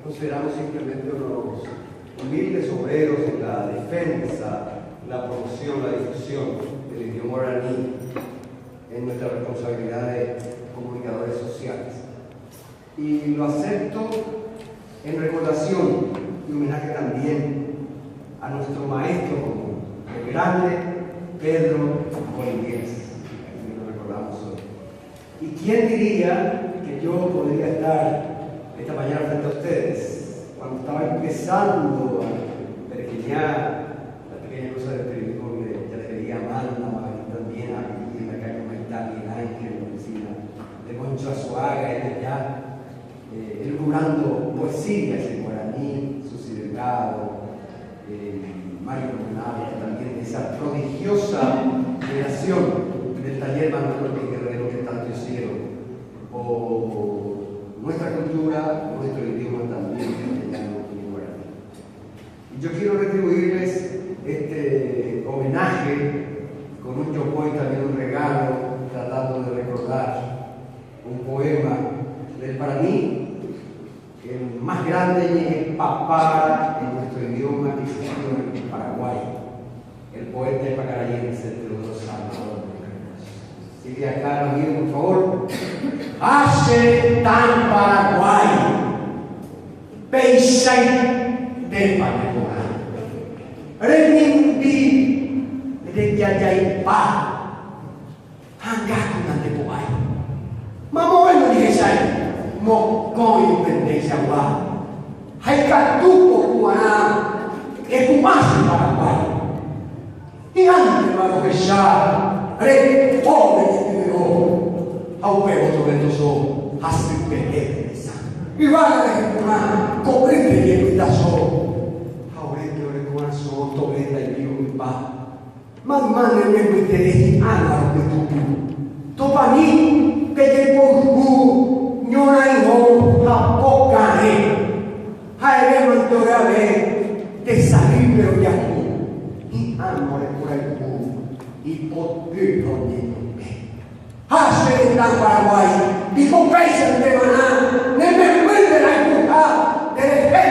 consideramos simplemente unos humildes obreros en la defensa, la promoción, la difusión del idioma guaraní en nuestra responsabilidad de comunicadores sociales. Y lo acepto en recordación y homenaje también a nuestro maestro común, el grande Pedro Bolívar, que lo recordamos hoy. ¿Y quién diría que yo podría estar esta mañana frente a ustedes cuando estaba empezando a pergeñar la pequeña cosa del periodismo que ya leía Amanda, y también aquí en la calle Maitá, Miguel Ángel, en la oficina de Moncho Azuaga, y allá elaborando poesías en guaraní, Susi Delgado, Mario Coronado, también esa prodigiosa creación del taller Manuel López Guerrero que tanto hicieron, o nuestra cultura, nuestro idioma también castellano y guaraní. Y yo quiero retribuirles este homenaje con un yopoy, también un regalo, tratando de recordar un poema del para mí el más grande y papá en nuestro idioma que existió en Paraguay, el poeta pacarayense Teodoro Salvador. Así que acá, amigo, por favor. Hace tan Paraguay, Peisai del Paraguay, Renimbi de Yayaipa, Hangakunan de Poay, Mamoy Munisai. Mocoy Pendejaguá, Haikatupo Cuaná, Ecumasi Paraguay. Y antes para fechar, pobre que vivió, Aupeo Tobentoso, Hasipeleza. Y van a reclamar, cobrete y evitazo, Aurete Orecuazo, Tobeta y Piumpa. Mamá de nuevo interés, Ana de Tupu. Topaní, Peyepojú. Ñoraino, Japocane, Jaime Montogabe, de salir pero ya y amor por el mundo, y por el hace de tan Paraguay, y por países de Maná, ne me vuelve la empuja de defensa.